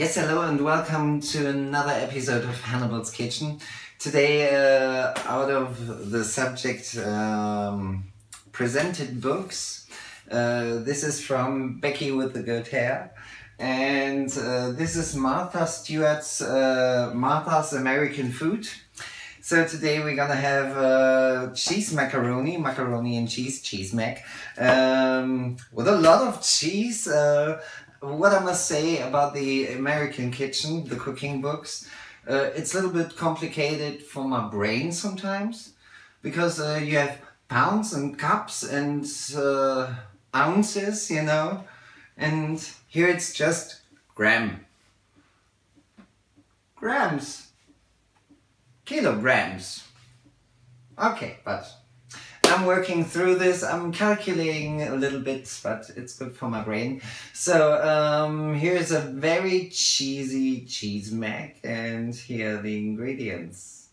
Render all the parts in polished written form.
Yes, hello and welcome to another episode of Hannibal's Kitchen. Today, out of the subject presented books, this is from Becky with the Good Hair, and this is Martha Stewart's Martha's American Food. So today we're gonna have cheese macaroni and cheese mac, with a lot of cheese. What I must say about the American kitchen, the cooking books, it's a little bit complicated for my brain sometimes, because you have pounds and cups and ounces, you know, and here it's just grams, kilograms. Okay, but I'm working through this. I'm calculating a little bit, but it's good for my brain. So here's a very cheesy cheese mac, and here are the ingredients.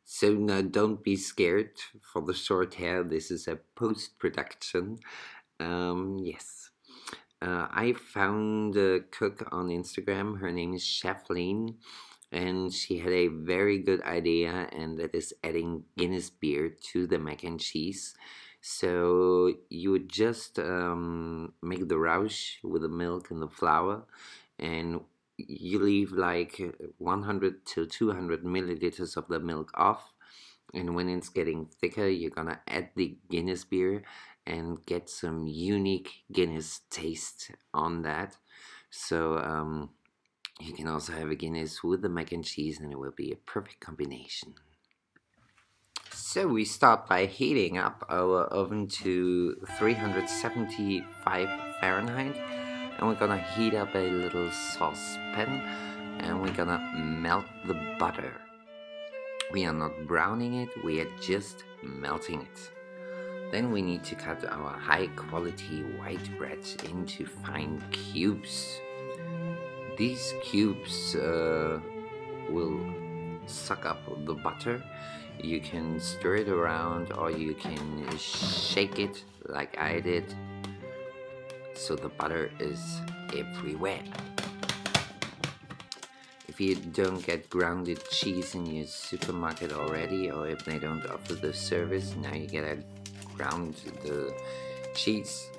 So now don't be scared for the short hair. This is a post-production. Yes. I found a cook on Instagram. Her name is Chefline. And she had a very good idea, and that is adding Guinness beer to the mac and cheese. So you would just make the rouge with the milk and the flour, and you leave like 100 to 200 milliliters of the milk off. And when it's getting thicker, you're gonna add the Guinness beer and get some unique Guinness taste on that. So you can also have a Guinness with the mac and cheese, and it will be a perfect combination. So we start by heating up our oven to 375 Fahrenheit, and we're gonna heat up a little saucepan, and we're gonna melt the butter. We are not browning it, we are just melting it. Then we need to cut our high quality white bread into fine cubes. These cubes will suck up the butter. You can stir it around, or you can shake it like I did, so the butter is everywhere. If you don't get grounded cheese in your supermarket already, or if they don't offer the service, now you gotta ground the cheese.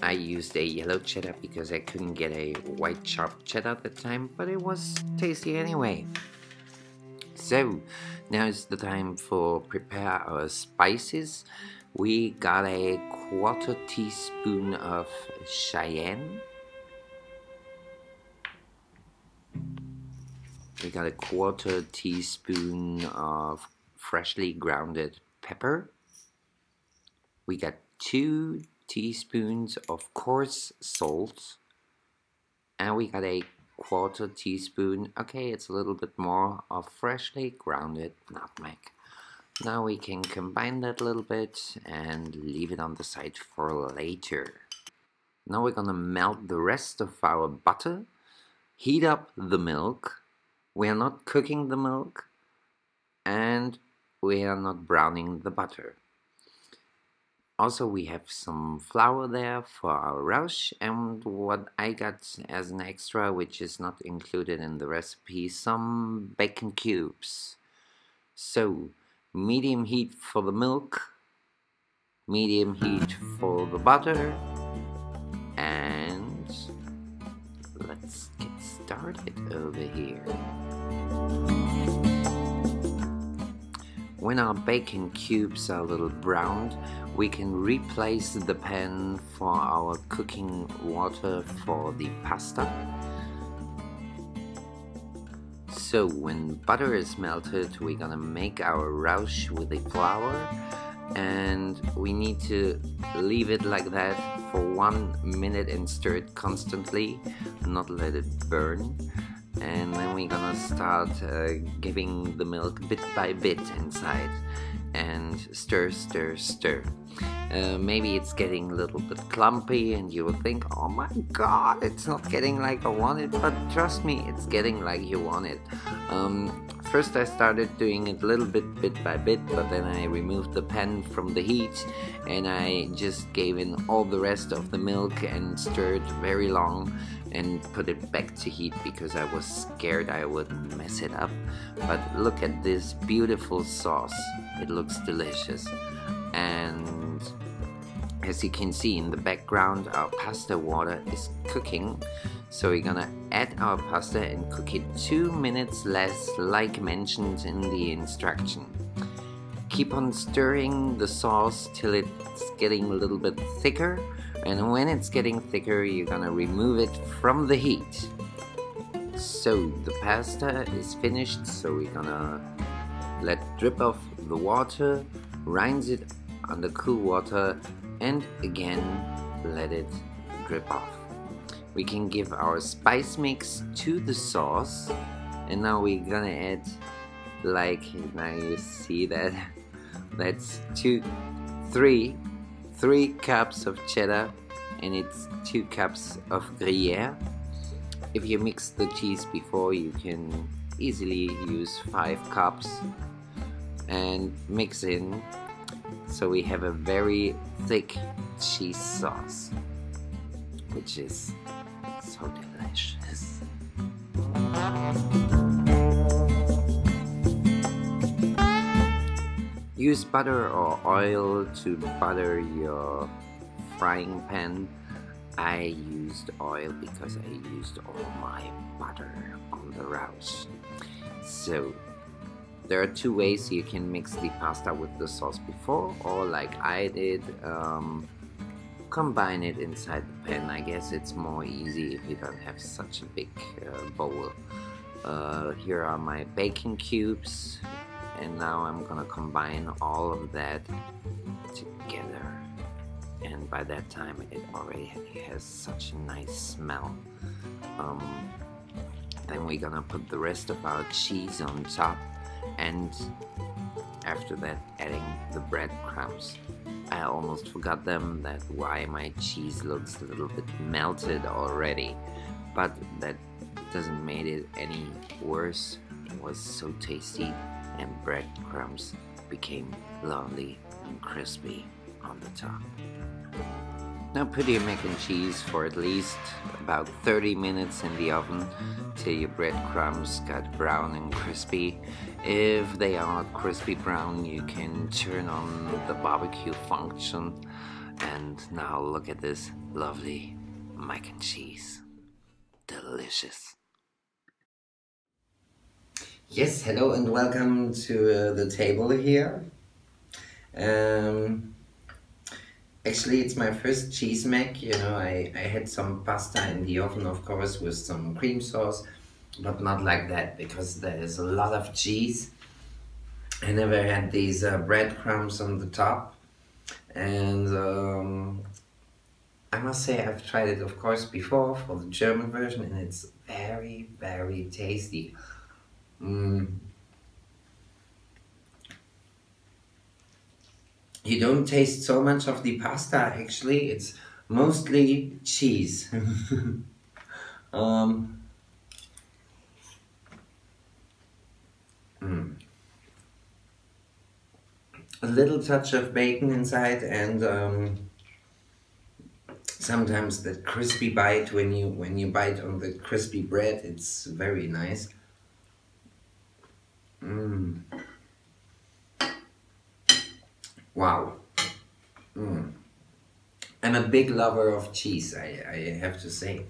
I used a yellow cheddar because I couldn't get a white chopped cheddar at the time, but it was tasty anyway. So now is the time for prepare our spices. We got a 1/4 teaspoon of Cayenne. We got a 1/4 teaspoon of freshly grounded pepper. We got 2 teaspoons of coarse salt, and we got a 1/4 teaspoon, okay, it's a little bit more, of freshly grounded nutmeg. Now we can combine that a little bit and leave it on the side for later. Now we're gonna melt the rest of our butter, heat up the milk. We are not cooking the milk, and we are not browning the butter. Also, we have some flour there for our rouge, and what I got as an extra, which is not included in the recipe, some bacon cubes. So, medium heat for the milk, medium heat for the butter, and let's get started over here. When our bacon cubes are a little browned, we can replace the pan for our cooking water for the pasta. So when butter is melted, we're gonna make our rouge with the flour, and we need to leave it like that for 1 minute and stir it constantly, not let it burn. And then we're gonna start giving the milk bit by bit inside, and stir. Maybe it's getting a little bit clumpy, and you will think, oh my god, it's not getting like I want it, but trust me, it's getting like you want it. First I started doing it a little bit by bit, but then I removed the pan from the heat and I just gave in all the rest of the milk and stirred very long and put it back to heat because I was scared I would mess it up. But look at this beautiful sauce. It looks delicious. And as you can see in the background, our pasta water is cooking. So we're gonna add our pasta and cook it 2 minutes less, like mentioned in the instruction. Keep on stirring the sauce till it's getting a little bit thicker, and when it's getting thicker you're gonna remove it from the heat. So the pasta is finished, so we're gonna let drip off the water, rinse it under cool water, and again let it drip off. We can give our spice mix to the sauce, and now we're gonna add, like, now you see that that's three cups of cheddar, and it's 2 cups of Gruyere. If you mix the cheese before, you can easily use 5 cups and mix in, so we have a very thick cheese sauce, which is so delicious. Use butter or oil to butter your frying pan. I used oil because I used all my butter on the roast. So there are 2 ways you can mix the pasta with the sauce before, or like I did, combine it inside the pan. I guess it's more easy if you don't have such a big bowl. Here are my bacon cubes, and now I'm gonna combine all of that together, and by that time it already has such a nice smell. Then we're gonna put the rest of our cheese on top, and after that adding the breadcrumbs. I almost forgot them, that's why my cheese looks a little bit melted already, but that doesn't make it any worse. It was so tasty, and breadcrumbs became lovely and crispy on the top. Now put your mac and cheese for at least about 30 minutes in the oven till your breadcrumbs got brown and crispy. If they are not crispy brown, you can turn on the barbecue function. And now look at this lovely mac and cheese. Delicious. Yes, hello and welcome to the table here. Actually, it's my first cheese mac. You know, I had some pasta in the oven, of course, with some cream sauce, but not like that because there is a lot of cheese. I never had these breadcrumbs on the top, and I must say I've tried it, of course, before for the German version, and it's very, very tasty. You don't taste so much of the pasta, actually. It's mostly cheese. A little touch of bacon inside, and sometimes that crispy bite when you bite on the crispy bread. It's very nice. Wow. I'm a big lover of cheese, I have to say.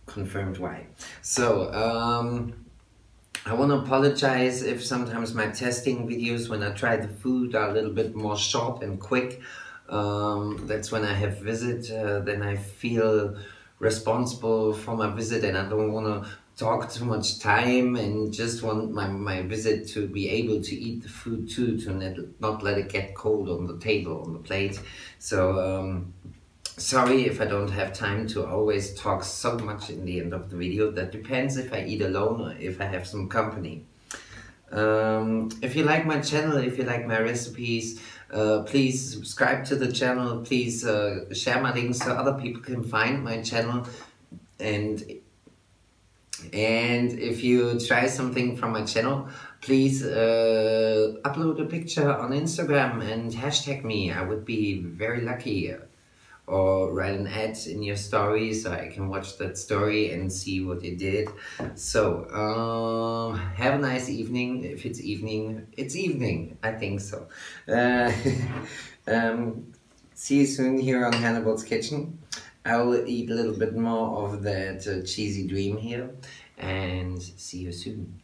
Confirmed why. So, I want to apologize if sometimes my testing videos, when I try the food, are a little bit more short and quick. That's when I have visit, then I feel responsible for my visit, and I don't want to talk too much time, and just want my visit to be able to eat the food too, to not let it get cold on the table, on the plate. So sorry if I don't have time to always talk so much in the end of the video. That depends if I eat alone or if I have some company. If you like my channel, if you like my recipes, please subscribe to the channel. Please share my links so other people can find my channel. And And if you try something from my channel, please upload a picture on Instagram and hashtag me. I would be very lucky. Or write an ad in your story so I can watch that story and see what you did. So, have a nice evening. If it's evening, it's evening. I think so. See you soon here on Hannibal's Kitchen. I will eat a little bit more of that cheesy dream here and see you soon.